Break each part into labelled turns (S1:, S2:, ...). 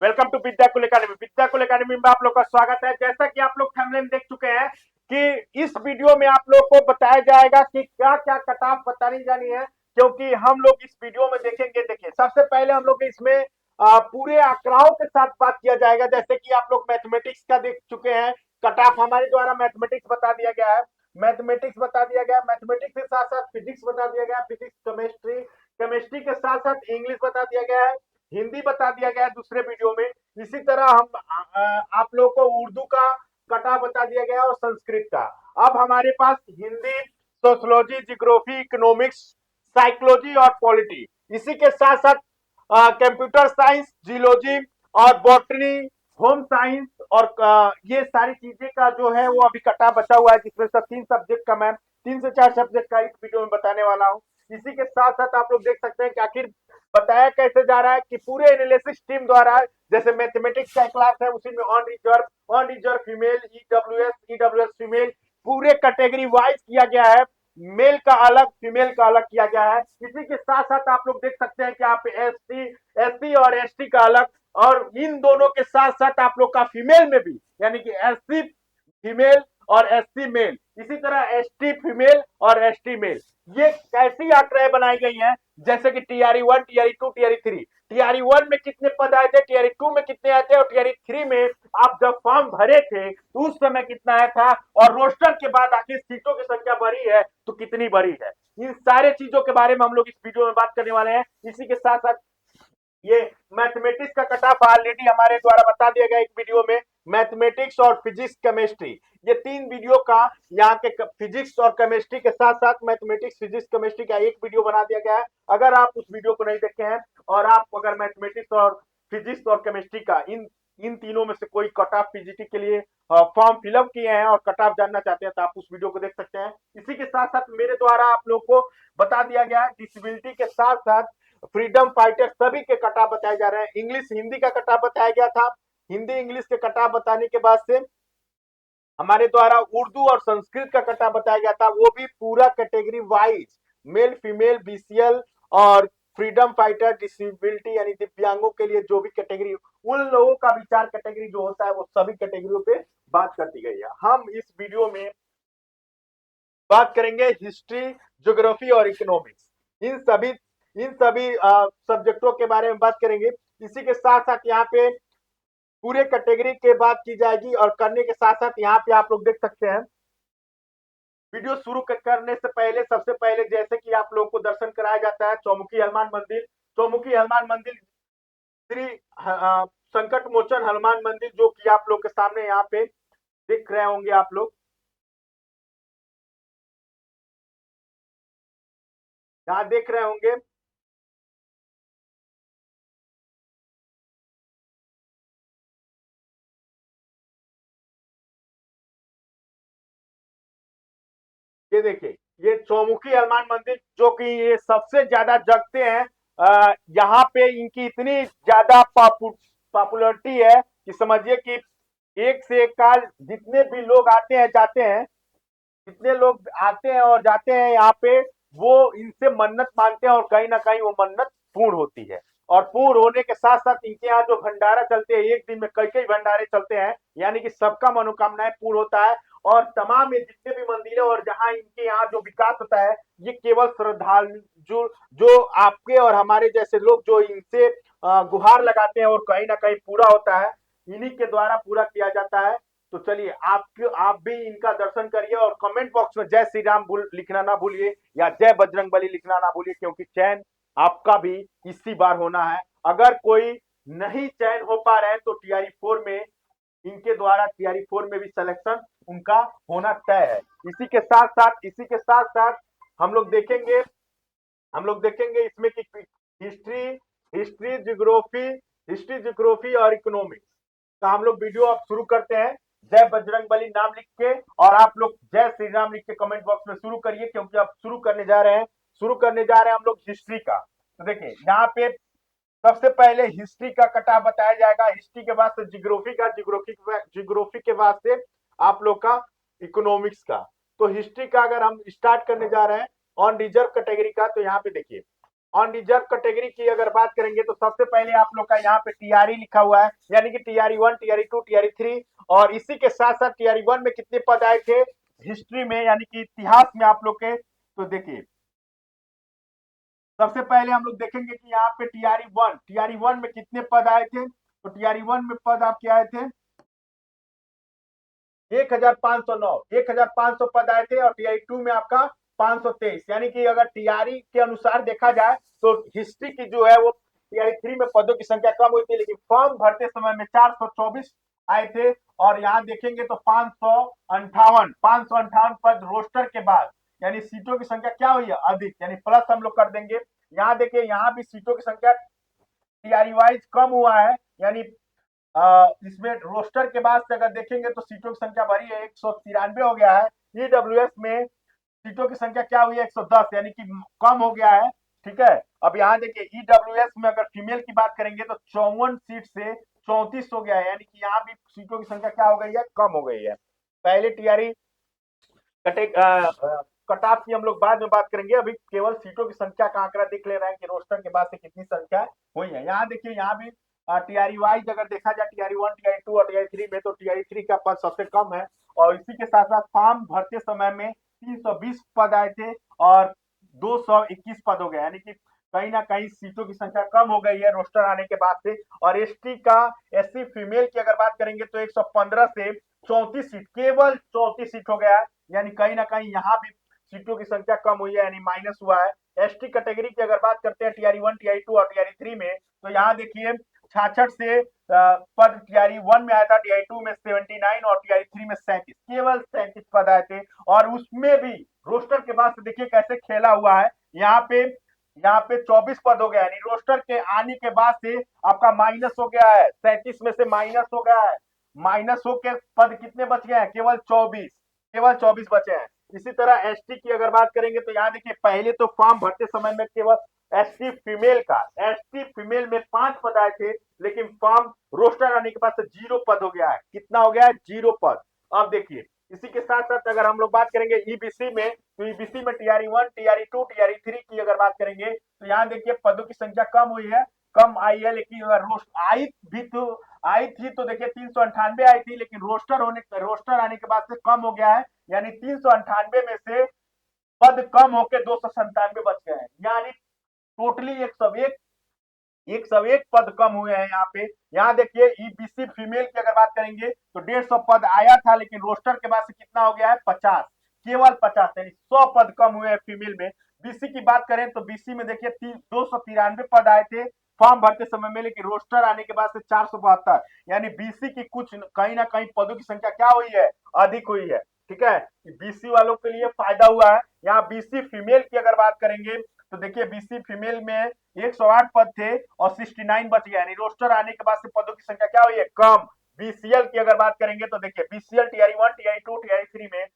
S1: Welcome to Vidyakul Academy. Vidyakul Academy में आप लोग का स्वागत है। जैसा कि आप लोग थंबनेल देख चुके हैं कि इस वीडियो में आप लोग को बताया जाएगा कि क्या क्या कट ऑफ बतानी जानी है, क्योंकि हम लोग इस वीडियो में देखेंगे। देखिए, सबसे पहले हम लोग इसमें पूरे आंकड़ाओं के साथ बात किया जाएगा। जैसे कि आप लोग मैथमेटिक्स का देख चुके हैं, कट ऑफ हमारे द्वारा मैथमेटिक्स बता दिया गया है। मैथमेटिक्स बता दिया गया, मैथमेटिक्स के साथ साथ फिजिक्स बता दिया गया, फिजिक्स केमिस्ट्री, केमिस्ट्री के साथ साथ इंग्लिश बता दिया गया है, हिंदी बता दिया गया है दूसरे वीडियो में। इसी तरह हम आप लोग को उर्दू का कटा बता दिया गया और संस्कृत का। अब हमारे पास Hindi, sociology, geography, economics, psychology और पॉलिटी, इसी के साथ साथ कंप्यूटर साइंस, जियोलॉजी और बॉटनी, होम साइंस और ये सारी चीजें का जो है वो अभी कटा बचा हुआ है, जिसमें सब 3 सब्जेक्ट का मैं 3 से 4 सब्जेक्ट का इस वीडियो में बताने वाला हूँ। इसी के साथ साथ आप लोग देख सकते हैं कि आखिर बताया कैसे जा रहा है कि पूरे एनालिसिस टीम द्वारा, जैसे मैथमेटिक्स का क्लास है उसी में on reserve female, EWS female, पूरे कैटेगरी वाइज किया गया है। मेल का अलग, फीमेल का अलग किया गया है। इसी के साथ साथ आप लोग देख सकते हैं कि आप एससी और एसटी का अलग, और इन दोनों के साथ साथ आप लोग का फीमेल में भी, यानी कि एससी फीमेल और एससी मेल, इसी तरह एसटी फीमेल और एसटी मेल, ये कैसी आंकड़े बनाई गई हैं। जैसे कि टीआरई 1, टीआरई 2, टीआरई 3। टीआरई 1 में कितने पद आए थे, टीआरई 2 में कितने आए थे, और टीआरई 3 में आप जब फॉर्म भरे थे तो उस समय कितना आया था, और रोस्टर के बाद आखिर सीटों की संख्या बढ़ी है तो कितनी बढ़ी है। इन सारे चीजों के बारे में हम लोग इस वीडियो में बात करने वाले हैं। इसी के साथ साथ ये मैथमेटिक्स का कट ऑफ ऑलरेडी हमारे द्वारा बता दिया गया एक वीडियो में। मैथमेटिक्स और फिजिक्स केमिस्ट्री, ये 3 वीडियो का यहाँ के फिजिक्स और केमिस्ट्री के साथ साथ मैथमेटिक्स, फिजिक्स, केमिस्ट्री का एक वीडियो बना दिया गया है। अगर आप उस वीडियो को नहीं देखे हैं और आप अगर मैथमेटिक्स और फिजिक्स और केमिस्ट्री का इन इन तीनों में से कोई कट ऑफ पीजीटी के लिए फॉर्म फिलअप किए हैं और कट ऑफ जानना चाहते हैं तो आप उस वीडियो को देख सकते हैं। इसी के साथ साथ मेरे द्वारा आप लोग को बता दिया गया है डिसेबिलिटी के साथ साथ फ्रीडम फाइटर सभी के कटा बताए जा रहे हैं। इंग्लिश हिंदी का कटा बताया गया था। हिंदी इंग्लिश के कटा बताने के बाद से हमारे द्वारा उर्दू और संस्कृत का कटा बताया गया था, वो भी पूरा category wise, male, female, BCL और फ्रीडम फाइटर, डिसेबिलिटी यानी दिव्यांगों के लिए जो भी कैटेगरी, उन लोगों का विचार कैटेगरी जो होता है वो सभी कैटेगरियों पे बात कर दी गई है। हम इस वीडियो में बात करेंगे हिस्ट्री, ज्योग्राफी और इकोनॉमिक्स, इन सभी सब्जेक्टों के बारे में बात करेंगे। इसी के साथ साथ यहाँ पे पूरे कैटेगरी के बात की जाएगी, और करने के साथ साथ यहाँ पे आप लोग देख सकते हैं वीडियो शुरू करने से पहले सबसे पहले जैसे कि आप लोगों को दर्शन कराया जाता है चौमुखी हनुमान मंदिर। चौमुखी हनुमान मंदिर श्री संकट मोचन हनुमान मंदिर, जो कि आप लोग के सामने यहाँ पे दिख रहे होंगे। आप लोग यहाँ देख रहे होंगे, ये देखिए, ये चौमुखी हनुमान मंदिर जो कि ये सबसे ज्यादा जगते हैं। यहाँ पे इनकी इतनी ज्यादा पॉपुलरिटी है कि समझिए कि एक से एक काल जितने भी लोग आते हैं जाते हैं, जितने लोग आते हैं और जाते हैं यहाँ पे, वो इनसे मन्नत मांगते हैं और कहीं ना कहीं वो मन्नत पूर्ण होती है। और पूर्ण होने के साथ साथ इनके यहाँ जो भंडारा चलते हैं, एक दिन में कई कई भंडारे चलते हैं, यानी कि सबका मनोकामनाएं पूर्ण होता है। और तमाम ये जितने भी मंदिर है और जहाँ इनके यहाँ जो विकास होता है, ये केवल श्रद्धालु जो जो आपके और हमारे जैसे लोग जो इनसे गुहार लगाते हैं और कहीं ना कहीं पूरा होता है, इन्हीं के द्वारा पूरा किया जाता है। तो चलिए आप भी इनका दर्शन करिए और कमेंट बॉक्स में जय श्री राम लिखना ना भूलिए, या जय बजरंग बली लिखना ना भूलिए, क्योंकि चयन आपका भी इसी बार होना है। अगर कोई नहीं चयन हो पा रहे हैं तो टीआरई 4 में, इनके द्वारा टीआरई 4 में भी सिलेक्शन उनका होना तय है। इसी के साथ साथ हम लोग देखेंगे इसमें कि history history geography history geography और इकोनॉमिक्स का हम लोग वीडियो अब शुरू करते हैं। जय बजरंग बली नाम लिख के और आप लोग जय श्री राम लिख के कमेंट बॉक्स में शुरू करिए, क्योंकि अब शुरू करने जा रहे हैं हम लोग हिस्ट्री का। तो देखिए यहाँ पे सबसे पहले हिस्ट्री का कटा बताया जाएगा, हिस्ट्री के बाद से जियोग्राफी के बाद से आप लोग का इकोनॉमिक्स का। तो हिस्ट्री का अगर हम स्टार्ट करने जा रहे हैं ऑन रिजर्व कैटेगरी का, तो यहाँ पे देखिए अनरिजर्व कैटेगरी की अगर बात करेंगे तो सबसे पहले आप लोग का यहाँ पे टीआरई लिखा हुआ है, यानी कि टीआरई 1, टीआरई 2, टीआरई 3, और इसी के साथ साथ टीआरई 1 में कितने पद आए थे हिस्ट्री में, यानी कि इतिहास में आप लोग के। तो देखिए सबसे पहले हम लोग देखेंगे कि यहाँ पे टीआरई 1 में कितने पद आए थे। तो टीआरई 1 में पद आपके आए थे 1509, 1500 पद आए थे, और टीआरई 2 में आपका 523, यानी कि अगर टीआरई के अनुसार देखा जाए तो हिस्ट्री की जो है वो टीआरई 3 में पदों की संख्या कम हुई थी, लेकिन फॉर्म भरते समय में 424 आए थे। और यहाँ देखेंगे तो 558 पद रोस्टर के बाद, यानी सीटों की संख्या क्या हुई है अधिक, यानी प्लस हम लोग कर देंगे। यहाँ देखिए यहाँ भी सीटों की संख्या टीआरई वाइज कम हुआ है, यानी इसमें रोस्टर के बाद से अगर देखेंगे तो सीटों की संख्या बढ़ी है, 193 हो गया है। ईडब्ल्यूएस में सीटों की संख्या क्या हुई है 110, यानी कि कम हो गया है। ठीक है, अब यहाँ देखिए ईडब्ल्यूएस में अगर फीमेल की बात करेंगे तो 54 सीट से 34 हो गया है, यानी कि यहाँ भी सीटों की संख्या क्या हो गई है, कम हो गई है। पहले टीआरई कटे कट ऑफ की हम लोग बाद में बात करेंगे, अभी केवल सीटों की संख्या का आंकड़ा देख ले रहे हैं कि रोस्टर के बाद से कितनी संख्या हुई है। यहाँ देखिए यहाँ भी टीआरई वाइज अगर देखा जाए टीआरई 1, टीआरई 2 और टीआरई 3 में, तो टीआरई 3 का पद सबसे कम है। और इसी के साथ साथ फॉर्म भरते समय में 320 पद आए थे और 221 पद हो गए, यानी कि कहीं ना कहीं सीटों की संख्या कम हो गई है रोस्टर आने के बाद से। और एससी फीमेल की अगर बात करेंगे तो 115 से 34 सीट, केवल 34 सीट हो गया है, यानी कहीं ना कहीं यहाँ भी सीटों की संख्या कम हुई है, यानी माइनस हुआ है। एसटी कैटेगरी की अगर बात करते हैं टीआरई 1, टीआरई 2 और टीआरई 3 में, तो यहाँ देखिए 66 से पद टीआरई 1 में आया था, टीआरई 2 में 79 और टीआरई 3 में 37, केवल 37 पद आए थे। और उसमें भी रोस्टर के बाद से देखिए कैसे खेला हुआ है, यहाँ पे 24 पद हो गया, यानी रोस्टर के आने के बाद से आपका माइनस हो गया है, 37 में से माइनस हो गया है, माइनस होकर पद कितने बच गए हैं, केवल 24 बचे हैं। इसी तरह एसटी की अगर बात करेंगे तो यहाँ देखिए पहले तो फॉर्म भरते समय में केवल एसटी फीमेल में 5 पद आए थे, लेकिन फॉर्म रोस्टर आने के बाद से 0 पद हो गया है। कितना हो गया है, 0 पद। अब देखिए इसी के साथ साथ अगर हम लोग बात करेंगे ईबीसी में, तो ईबीसी में टीआरई 1, टीआरई 2, टीआरई 3 की अगर बात करेंगे तो यहाँ देखिए पदों की संख्या कम हुई है, कम आई है, लेकिन अगर आई थी तो देखिए 398 आई थी, लेकिन रोस्टर आने के बाद से कम हो गया है, यानी 398 में से पद कम होकर 297 बच गए हैं, यानी टोटली 101 पद कम हुए हैं यहाँ पे। यहाँ देखिए ईबीसी फीमेल की अगर बात करेंगे तो 150 पद आया था, लेकिन रोस्टर के बाद से कितना हो गया है 50, केवल 50, यानी 100 पद कम हुए हैं फीमेल में। बीसी की बात करें तो बीसी में देखिए 293 पद आए थे फॉर्म भरते समय में, लेकिन रोस्टर आने के बाद से 472, यानी बीसी की कुछ कहीं ना कहीं पदों की संख्या क्या हुई है, अधिक हुई है। ठीक है, बीसी वालों के लिए फायदा हुआ है। यहाँ बीसी फीमेल की अगर बात करेंगे तो देखिए बीसी फीमेल में 108 पद थे और 69 बच गया, यानी रोस्टर आने के बाद से पदों की संख्या क्या हुई है, कम। बीसीएल की अगर बात करेंगे तो देखिए बीसीएल टीआरई 1, टीआरई 2, टीआरई 3 में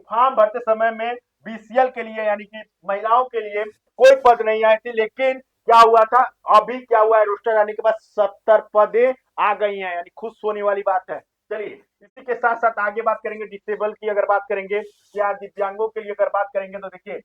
S1: फॉर्म भरते समय में बीसीएल के लिए यानी कि महिलाओं के लिए कोई पद नहीं आए थे, लेकिन क्या हुआ था, अभी क्या हुआ है, रोस्टर आने के बाद 70 पदें आ गई हैं, यानी खुश होने वाली बात है। चलिए इसी के साथ साथ आगे बात करेंगे डिसेबल की अगर बात करेंगे या दिव्यांगों के लिए अगर बात करेंगे तो देखिए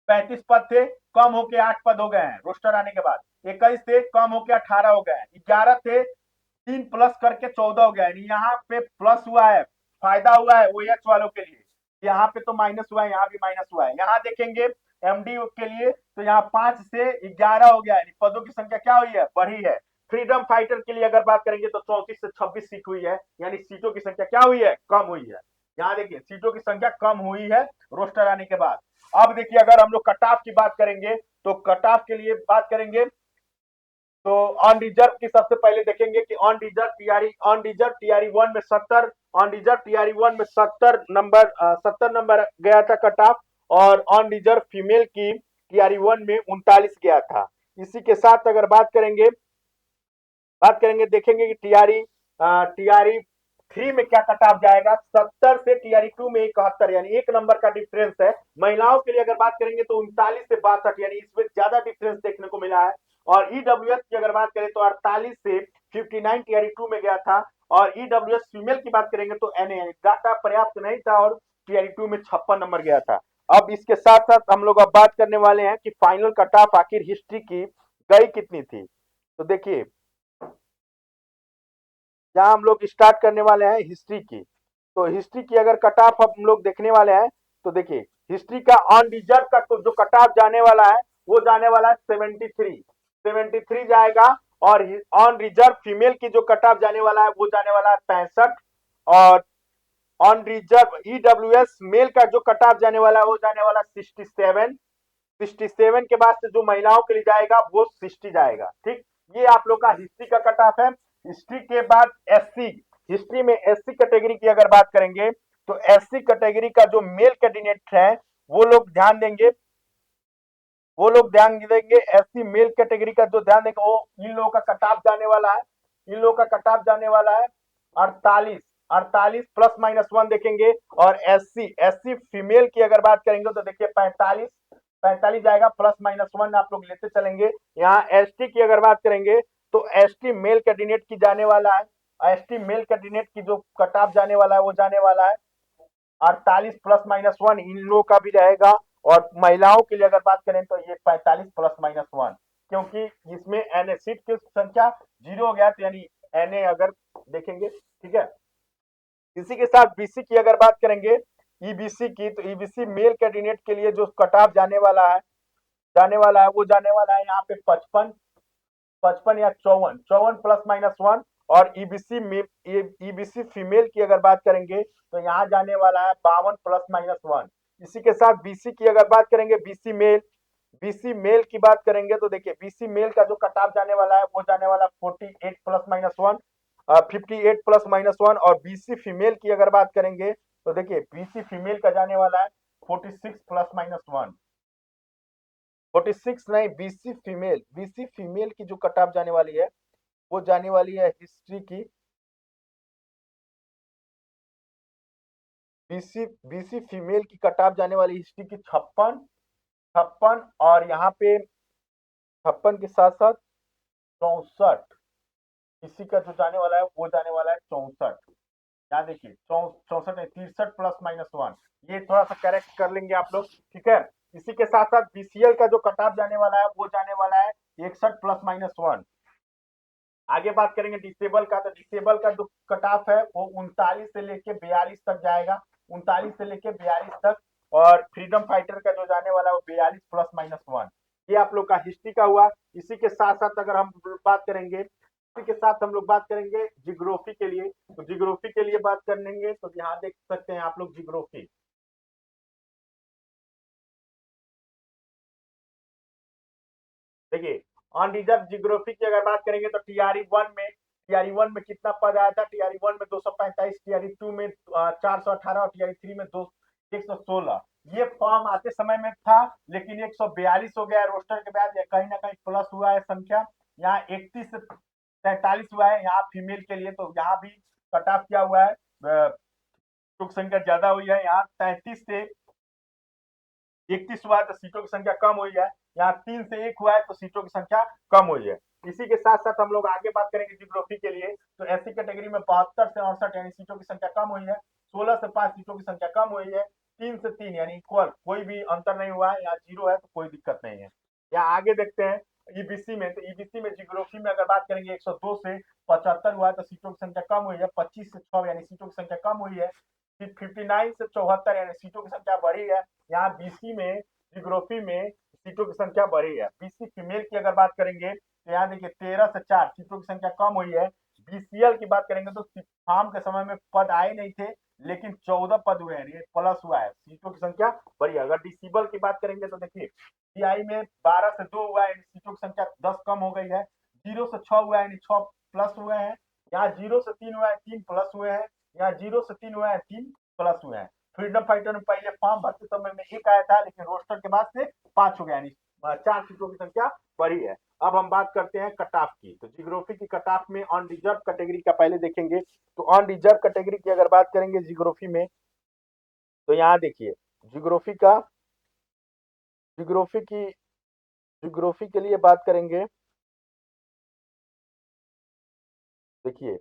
S1: 35 पद थे, कम होके 8 पद हो गए हैं रोस्टर आने के बाद। 21 थे, कम होके 18 हो गए हैं। 11 थे, 3 प्लस करके 14 हो गया है। यहाँ पे प्लस हुआ है, फायदा हुआ है ओएच वालों के लिए। यहाँ पे तो माइनस हुआ है, यहाँ भी माइनस हुआ है। यहाँ देखेंगे एमडी के लिए तो यहाँ 5 से 11 हो गया है, पदों की संख्या क्या हुई है, बढ़ी है। फ्रीडम फाइटर के लिए अगर बात करेंगे तो 34 से 26 सीट हुई है, यानी सीटों की संख्या क्या हुई है, कम हुई है। यहाँ देखिए सीटों की संख्या कम हुई है रोस्टर आने के बाद। अब देखिए अगर हम लोग कट ऑफ की बात करेंगे तो कट ऑफ के लिए बात करेंगे तो अनरिजर्व की सबसे पहले देखेंगे कि अनरिजर्व टीआरई 1 में 70, अनरिजर्व टीआरई 1 में 70 नंबर गया था कट ऑफ, और अनरिजर्व फीमेल की टीआरई 1 में 39 गया था। इसी के साथ अगर बात करेंगे देखेंगे कि टीआरई 3 में क्या कट ऑफ जाएगा, 70 से टीआरई 2 में 71, यानी 1 नंबर का डिफरेंस है। महिलाओं के लिए अगर बात करेंगे तो 39 से 62, यानी इसमें ज्यादा डिफरेंस देखने को मिला है। और ईडब्ल्यूएस की अगर बात करें तो 48 से 59 टीआरई 2 में गया था। और ईडब्ल्यूएस फीमेल की बात करेंगे तो एनए डाटा पर्याप्त नहीं था और टीआरई 2 में 56 नंबर गया था। अब इसके साथ साथ हम लोग अब बात करने वाले हैं कि फाइनल कट ऑफ आखिर हिस्ट्री की गई कितनी थी। तो देखिए, जहां हम लोग स्टार्ट करने वाले हैं हिस्ट्री की, तो हिस्ट्री की अगर कट ऑफ हम लोग देखने वाले हैं, तो देखिए हिस्ट्री का ऑन रिजर्व का जो कट ऑफ जाने वाला है वो जाने वाला है 73 जाएगा। और ऑन रिजर्व फीमेल की जो कट ऑफ जाने वाला है वो जाने वाला है 65। और ऑन रिजर्व ईडब्ल्यूएस मेल का जो कट ऑफ जाने वाला है वो जाने वाला 67। के बाद से जो महिलाओं के लिए जाएगा वो 60 जाएगा। ठीक, ये आप लोग का हिस्ट्री का कट ऑफ है। हिस्ट्री के बाद एससी, हिस्ट्री में एससी कैटेगरी की अगर बात करेंगे, तो एससी कैटेगरी का जो मेल कैंडिडेट है वो लोग ध्यान देंगे, एससी मेल कैटेगरी का जो ध्यान देंगे वो इन लोगों का कट ऑफ जाने वाला है, 48, 48 प्लस माइनस 1 देखेंगे। और एससी, फीमेल की अगर बात करेंगे तो देखिए 45 जाएगा, प्लस माइनस 1 आप लोग लेते चलेंगे। यहाँ एसटी की अगर बात करेंगे तो एसटी मेल कैंडिडेट की जाने वाला है, एसटी मेल कैंडिडेट की जो कट ऑफ जाने वाला है वो जाने वाला है 48 प्लस माइनस 1 इन लोगों का भी रहेगा। और महिलाओं के लिए अगर बात करें तो ये 45 प्लस माइनस 1, क्योंकि इसमें एनए सीट की संख्या 0 हो गया, तो यानी एनए अगर देखेंगे, ठीक है। इसी के साथ बीसी की अगर बात करेंगे, ईबीसी की, तो ईबीसी मेल कैंडिडेट के लिए जो कट ऑफ जाने वाला है वो जाने वाला है यहाँ पे 55 या 54 प्लस माइनस 1। और ईबीसी में ईबीसी फीमेल की अगर बात करेंगे तो यहाँ जाने वाला है 52 प्लस माइनस 1। इसी के साथ बीसी की अगर बात करेंगे, बीसी मेल की बात करेंगे तो देखिए बीसी मेल का जो कट ऑफ जाने वाला है वो जाने वाला 48 प्लस माइनस 1, 58 प्लस माइनस 1। और बीसी फीमेल की अगर बात करेंगे तो देखिए बीसी फीमेल का जाने वाला है 46 प्लस माइनस 1, 46 नहीं, बीसी फीमेल की जो कट ऑफ जाने वाली है वो जाने वाली है हिस्ट्री की, बीसी फीमेल की कट ऑफ जाने वाली हिस्ट्री की 56। और यहाँ पे 56 के साथ साथ 64, इसी का जो जाने वाला है वो जाने वाला है 64। यहाँ देखिए 64 है, 63 प्लस माइनस 1, ये थोड़ा सा करेक्ट कर लेंगे आप लोग, ठीक है। इसी के साथ साथ बीसीएल का जो कट ऑफ जाने वाला है वो जाने वाला है 61 प्लस माइनस 1। आगे बात करेंगे डिसेबल का, तो डिसेबल का जो कट ऑफ है वो 39 से लेके 42 तक जाएगा, 39 से लेके 42 तक। और फ्रीडम फाइटर का जो जाने वाला है वो 42 प्लस माइनस 1। ये आप लोग का हिस्ट्री का हुआ। इसी के साथ साथ अगर हम बात करेंगे, इसी के साथ हम लोग बात करेंगे जियोग्राफी के लिए, तो जियोग्राफी के लिए बात करेंगे तो यहाँ देख सकते हैं आप लोग जियोग्राफी, देखिए ऑन रिजर्व जियोग्राफी की अगर बात करेंगे तो टीआरई वन में कितना पद आया था, टीआरई वन में 245, टीआरई टू में 418 और टीआरई थ्री में 116। ये फॉर्म आते समय में था, लेकिन 142 हो गया रोस्टर के बाद, कहीं ना कहीं प्लस हुआ है संख्या। यहाँ 31 से 43 हुआ है यहाँ फीमेल के लिए, तो यहाँ भी कट ऑफ क्या हुआ है, तुक संख्या ज्यादा हुई है। यहाँ 33 से 31 हुआ है तो सीटों की संख्या कम हुई है, यहाँ 3 से 1 हुआ है तो सीटों की संख्या कम हुई है। इसी के साथ साथ हम लोग आगे बात करेंगे जियोग्राफी के लिए, तो ऐसी कैटेगरी में 72 से 68 यानी सीटों की संख्या कम हुई है, 16 से 5 सीटों की संख्या कम हुई है, 3 से 3 यानी इक्वल, कोई भी अंतर नहीं हुआ है, यहाँ 0 है तो कोई दिक्कत नहीं है। यहाँ आगे देखते हैं ईबीसी में, तो ईबीसी में जियोग्राफी में अगर बात करेंगे 102 से 75 हुआ है तो सीटों की संख्या कम हुई है, 25 से 6 यानी सीटों की संख्या कम हुई है, फिर 59 से 74 यानी सीटों की संख्या बढ़ी है। यहाँ बीसी में जियोग्राफी में सीटों की संख्या बढ़ी है। बीसी फीमेल की अगर बात करेंगे तो यहाँ देखिए 13 से 4 सीटों की संख्या कम हुई है। बीसीएल की बात करेंगे तो फार्म के समय में पद आए नहीं थे, लेकिन 14 पद हुए हैं, प्लस हुआ है, सीटों की संख्या बढ़ी है। अगर डिसेबल की बात करेंगे तो देखिए टीआई में 12 से 2 हुआ है, सीटों की संख्या 10 कम हो गई है, 0 से 6 हुआ है यानी 6 प्लस हुए हैं, यहाँ 0 से 3 हुआ है 3 प्लस हुए हैं, यहाँ 0 से 3 हुआ है 3 प्लस हुए हैं। फ्रीडम फाइटर में पहले फॉर्म भरते समय में 1 आया था, लेकिन रोस्टर के बाद से 5 हो गया, यानी 4 सीटों की संख्या बढ़ी है। अब हम बात करते हैं कट ऑफ की, तो जियोग्राफी की कट ऑफ में ऑन रिजर्व कैटेगरी का पहले देखेंगे, तो ऑन रिजर्व कैटेगरी की अगर बात करेंगे जियोग्राफी में, तो यहाँ देखिए जियोग्राफी के लिए बात करेंगे, देखिए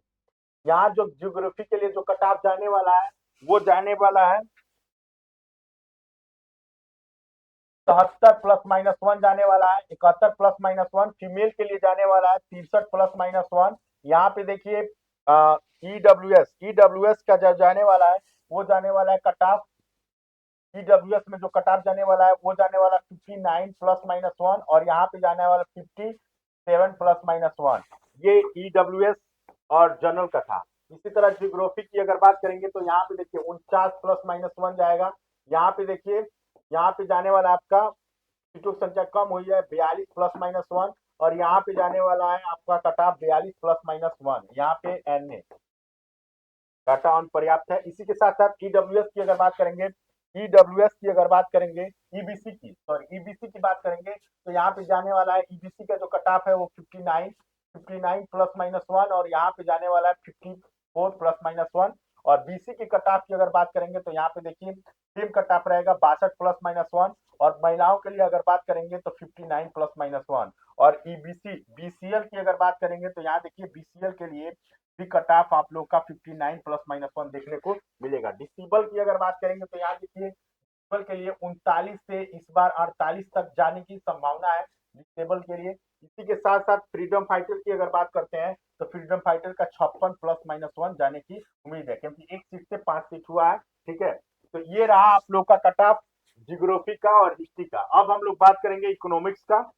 S1: यहाँ जो जियोग्राफी के लिए जो कट ऑफ जाने वाला है वो जाने वाला है 73 ± 1 जाने वाला है, 71 ± 1 फीमेल के लिए जाने वाला है, 63 ± 1। यहाँ पे देखिए ईडब्ल्यूएस का जो जाने वाला है वो जाने वाला है कट ऑफ। ईडब्ल्यूएस में जो कट ऑफ जाने वाला है वो जाने वाला 59 ± 1 और यहाँ पे जाने वाला 57 ± 1। ये ईडब्ल्यूएस और जनरल का था। इसी तरह जियोग्राफी की अगर बात करेंगे तो यहाँ पे देखिए 49 ± 1 जाएगा। यहाँ पे देखिए यहाँ पे जाने वाला आपका सीटों की संख्या कम हुई है 42 ± 1 और यहाँ पे जाने वाला है आपका कट ऑफ 42 ± 1। यहाँ पे एन डाटा ऑन पर्याप्त है। इसी के साथ साथ ईडब्ल्यूएस की अगर बात करेंगे, ईडब्ल्यूएस की अगर बात करेंगे, ईबीसी की सॉरी ईबीसी की बात करेंगे तो यहाँ पे जाने वाला है ईबीसी का जो कट ऑफ है वो 59 ± 1 और यहाँ पे जाने वाला है 54 ± 1। और बीसी की कट ऑफ की अगर बात करेंगे तो यहाँ पे देखिए सेम कट ऑफ रहेगा 62 ± 1 और महिलाओं के लिए अगर बात करेंगे तो 59 ± 1। और ईबीसी बीसीएल की अगर बात करेंगे तो यहाँ देखिए बीसीएल के लिए भी कट ऑफ आप लोग का 59 ± 1 देखने को मिलेगा। डिसेबल की अगर बात करेंगे तो यहाँ देखिए डिसेबल के लिए 39 से इस बार 48 तक जाने की संभावना है डिसेबल के लिए। इसी के साथ साथ फ्रीडम फाइटर की अगर बात करते हैं तो फ्रीडम फाइटर का 56 ± 1 जाने की उम्मीद है क्योंकि एक सीट से 5 सीट हुआ है। ठीक है, तो ये रहा आप लोग का कट ऑफ जियोग्राफी का और हिस्ट्री का। अब हम लोग बात करेंगे इकोनॉमिक्स का।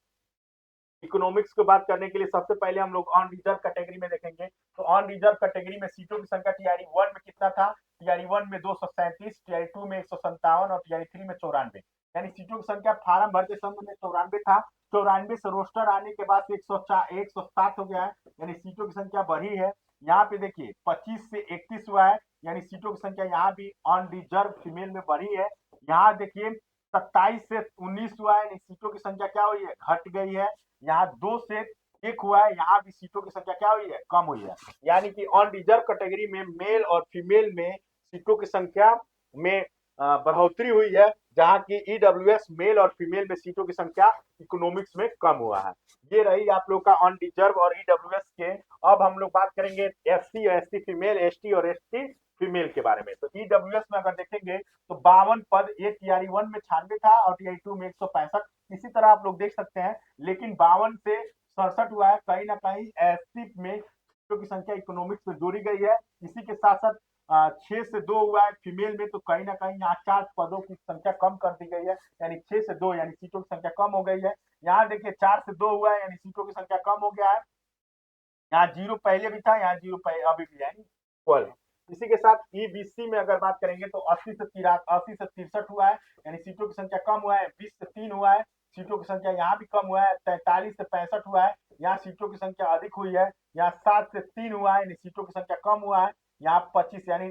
S1: इकोनॉमिक्स की बात करने के लिए सबसे पहले हम लोग ऑन रिजर्व कैटेगरी में देखेंगे। तो ऑन रिजर्व कैटेगरी में सीटों की संख्या टीआरई 1 में कितना था? टीआरई 1 में 237, टीआरई 2 में 157 और टीआरई 3 में 94। यानी सीटों की संख्या फार्म भरते समय में 94 था। 94 से रोस्टर आने के बाद 160 हो गया है, यानी सीटों की संख्या बढ़ी है। यहाँ पे देखिए 25 से 31 हुआ है, यानी सीटों की संख्या यहाँ भी ऑन रिजर्व फीमेल में बढ़ी है। यहाँ देखिए 27 से 19 हुआ है, यानी सीटों की संख्या क्या हुई है? घट गई है। यहाँ 2 से 1 हुआ है, यहाँ भी सीटों की संख्या क्या हुई है? कम हुई है। यानी कि ऑन रिजर्व कैटेगरी में मेल और फीमेल में सीटों की संख्या में बढ़ोतरी हुई है, जहां की ईडब्ल्यूएस मेल और फीमेल में सीटों की संख्या इकोनॉमिक्स में कम हुआ है। ये रही आप लोग का ऑन रिजर्व और ईडब्ल्यूएस के। अब हम लोग बात करेंगे एससी और एसटी फीमेल, एसटी और एसटी फीमेल के बारे में। तो ईडब्ल्यूएस में अगर देखेंगे तो 52 पद, ये टीआरई 1 में 96 था और टीआरई 2 में 165। इसी तरह आप लोग देख सकते हैं, लेकिन 52 से 67 हुआ है। कहीं ना कहीं एससी में सीटों की संख्या इकोनॉमिक्स में जोड़ी गई है। इसी के साथ साथ 6 से 2 हुआ है फीमेल में, तो कहीं ना कहीं यहाँ 4 पदों की संख्या कम कर दी गई है, यानी 6 से 2 यानी सीटों की संख्या कम हो गई है। यहाँ देखिए 4 से 2 हुआ है, यानी सीटों की संख्या कम हो गया है। यहाँ 0 पहले भी था, यहाँ 0 अभी भी है, इक्वल। इसी के साथ ईबीसी में अगर बात करेंगे तो 80 से 63 हुआ है, यानी सीटों की संख्या कम हुआ है। 20 से 3 हुआ है, सीटों की संख्या यहाँ भी कम हुआ है। 43 से 65 हुआ है, यहाँ सीटों की संख्या अधिक हुई है। यहाँ 7 से 3 हुआ है, यानी सीटों की संख्या कम हुआ है। यहाँ 25 यानी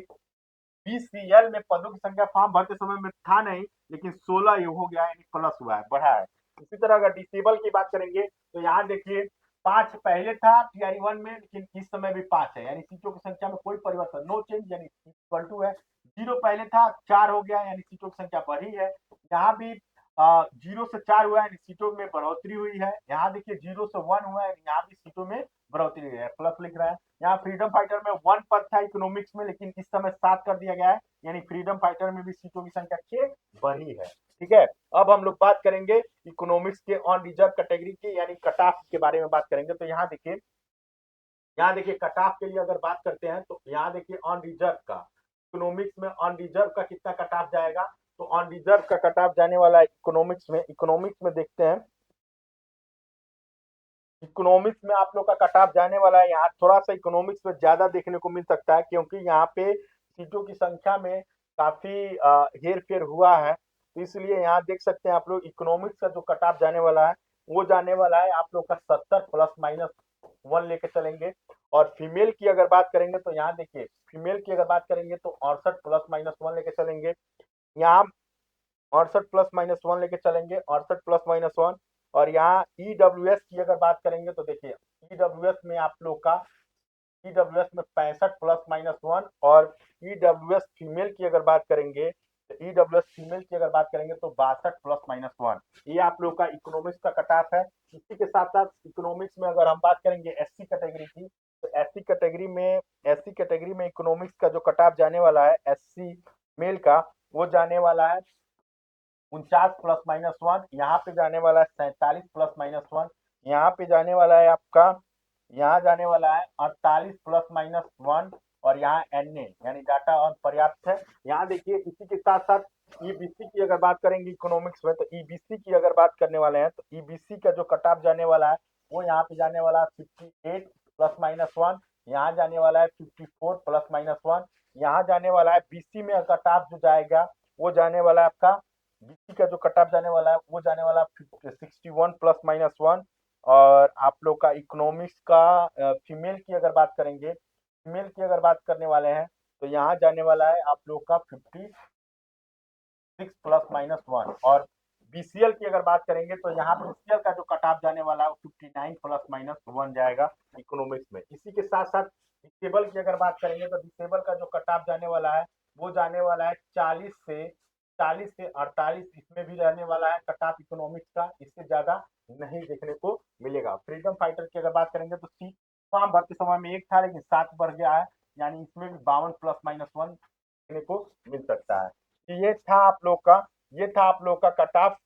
S1: बीसीएल में पदों की संख्या फॉर्म भरते समय में था नहीं, लेकिन 16 ये हो गया, यानी प्लस हुआ है, बढ़ा है। इसी तरह अगर डिसेबल की बात करेंगे तो यहाँ देखिए 5 पहले था टीआरई 1 में, लेकिन इस समय भी 5 है, यानी सीटों की संख्या में कोई परिवर्तन, नो चेंज, यानी इक्वल टू है। 0 पहले था, 4 हो गया, यानी सीटों की संख्या बढ़ी है। यहाँ भी 0 से 4 हुआ है, यानी सीटों में बढ़ोतरी हुई है। यहाँ देखिए 0 से 1 हुआ है, यहाँ भी सीटों में बढ़ोतरी हुई है, प्लस लिख रहा है। यहाँ फ्रीडम फाइटर में 1 पद था इकोनॉमिक्स में, लेकिन इस समय 7 कर दिया गया है, यानी फ्रीडम फाइटर में भी सीटों की संख्या 6 बढ़ी है। ठीक है, अब हम लोग बात करेंगे इकोनॉमिक्स के ऑन रिजर्व कैटेगरी की, यानी कट ऑफ के बारे में बात करेंगे। तो यहाँ देखिए कट ऑफ के लिए अगर बात करते हैं तो यहाँ देखिए ऑन रिजर्व का, इकोनॉमिक्स में ऑन रिजर्व का कितना कट ऑफ जाएगा? तो ऑन रिजर्व का कट ऑफ जाने वाला है इकोनॉमिक्स में। इकोनॉमिक्स में देखते हैं, इकोनॉमिक्स में आप लोग का कट ऑफ जाने वाला है, यहाँ थोड़ा सा इकोनॉमिक्स में ज्यादा देखने को मिल सकता है, क्योंकि यहाँ पे सीटों की संख्या में काफी हेर फेर हुआ है। तो इसलिए यहाँ देख सकते हैं आप लोग इकोनॉमिक्स का जो कट ऑफ जाने वाला है वो जाने वाला है आप लोग का 70 ± 1 लेके चलेंगे। और फीमेल की अगर बात करेंगे तो यहाँ देखिए फीमेल की अगर बात करेंगे तो 68 ± 1 लेके चलेंगे। यहाँ 68 ± 1 लेके चलेंगे, 68 ± 1। और यहाँ ईडब्ल्यूएस की अगर बात करेंगे तो देखिए ईडब्ल्यूएस में आप लोग का ईडब्ल्यूएस में 65 ± 1। और ईडब्ल्यूएस फीमेल की अगर बात करेंगे तो ईडब्ल्यूएस फीमेल की अगर बात करेंगे तो 62 ± 1। ये आप लोग का इकोनॉमिक्स का कट ऑफ है। इसी के साथ साथ इकोनॉमिक्स में अगर हम बात करेंगे एससी कैटेगरी की, तो एससी कैटेगरी में इकोनॉमिक्स का जो कट ऑफ जाने वाला है एससी मेल का, वो जाने वाला है 49 ± 1, यहाँ पे जाने वाला है 47 ± 1, यहाँ पे जाने वाला है आपका, यहाँ जाने वाला है 48 ± 1, और यहाँ एन ए यानी डाटा और पर्याप्त है। यहाँ देखिए इसी के साथ साथ ईबीसी की अगर बात करेंगे इकोनॉमिक्स में, तो ईबीसी की अगर बात करने वाले हैं तो ईबीसी का जो कट ऑफ जाने वाला है वो यहाँ पे जाने वाला है 58 ± 1, यहाँ जाने वाला है 54 ± 1, यहाँ जाने वाला है बीसी में कट ऑफ जो जाएगा वो जाने वाला है आपका, बीसी का जो कट ऑफ जाने वाला है वो जाने वाला है 61 ± 1। और आप लोग का इकोनॉमिक्स का फीमेल की अगर बात करेंगे, फीमेल की अगर बात करने वाले हैं तो यहाँ जाने वाला है आप लोग का 56 ± 1। और बीसीएल की अगर बात करेंगे तो यहाँ बीसीएल का जो कट ऑफ जाने वाला है वो 59 ± 1 जाएगा इकोनॉमिक्स में। इसी के साथ साथ डिसेबल की अगर बात करेंगे तो डिसेबल का जो कट ऑफ जाने वाला है वो जाने वाला है 40 से 48, इसमें भी रहने वाला है कट ऑफ इकोनॉमिक्स का, इससे ज्यादा नहीं देखने को मिलेगा। फ्रीडम फाइटर की अगर बात करेंगे तो सीट फॉर्म भरते समय में 1 था लेकिन 7 बढ़ गया है, यानी इसमें भी 52 ± 1 देखने को मिल सकता है। ये था आप लोग का, ये था आप लोग का कट ऑफ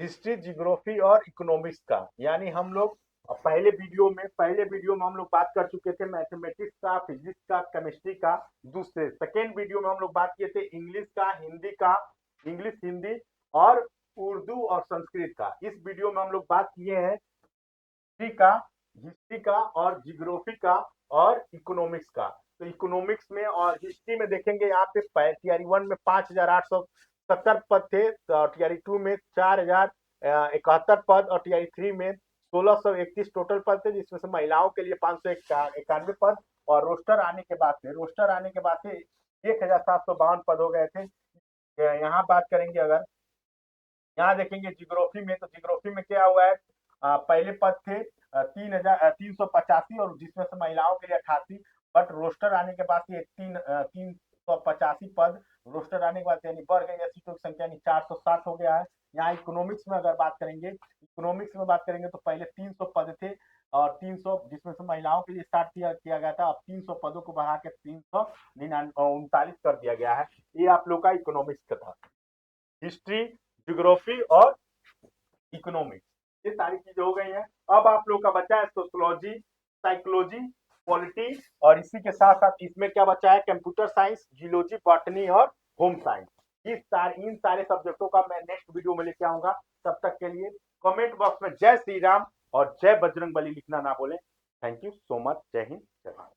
S1: हिस्ट्री, जियोग्राफी और इकोनॉमिक्स का। यानी हम लोग पहले वीडियो में हम लोग बात कर चुके थे मैथमेटिक्स का, फिजिक्स का, केमिस्ट्री का। दूसरे सेकेंड वीडियो में हम लोग बात किए थे इंग्लिश का, हिंदी का, इंग्लिश हिंदी और उर्दू और संस्कृत का। इस वीडियो में हम लोग बात किए हैं हिस्ट्री का और जियोग्राफी का और इकोनॉमिक्स का। तो इकोनॉमिक्स में और हिस्ट्री में देखेंगे यहाँ पे टीआरई 1 में 5870 पद थे, तो टीआरई 2 में 4071 पद और टीआरई 3 में 1631 टोटल पद थे, जिसमें से महिलाओं के लिए 591 पद। और रोस्टर आने के बाद से 1752 पद हो गए थे। यहाँ बात करेंगे अगर, यहाँ देखेंगे जियोग्राफी में, तो जियोग्राफी में क्या हुआ है, पहले पद थे 385 और जिसमें से महिलाओं के लिए 88, बट रोस्टर आने के बाद ये 385 पद रोस्टर आने के बाद यानी बढ़ गई है, सीटों की संख्या 460 हो गया है। यहाँ इकोनॉमिक्स में अगर बात करेंगे, इकोनॉमिक्स में बात करेंगे तो पहले 300 पद थे और 300 जिसमें से महिलाओं के लिए स्टार्ट किया गया था, अब 300 पदों को बढ़ा के 339 कर दिया गया है। ये आप लोग का इकोनॉमिक्स का था। हिस्ट्री, ज्योग्राफी और इकोनॉमिक्स, ये सारी चीजें हो गई हैं। अब आप लोग का बचा है सोशियोलॉजी, साइकोलॉजी, पॉलिटी, और इसी के साथ साथ इसमें क्या बचा है, कंप्यूटर साइंस, जियोलॉजी, बॉटनी और होम साइंस। इन सारे सब्जेक्टों का मैं नेक्स्ट वीडियो में लेके आऊंगा। तब तक के लिए कमेंट बॉक्स में जय श्री राम और जय बजरंग बली लिखना ना बोले। Thank you so much. जय हिंद, जय भारत।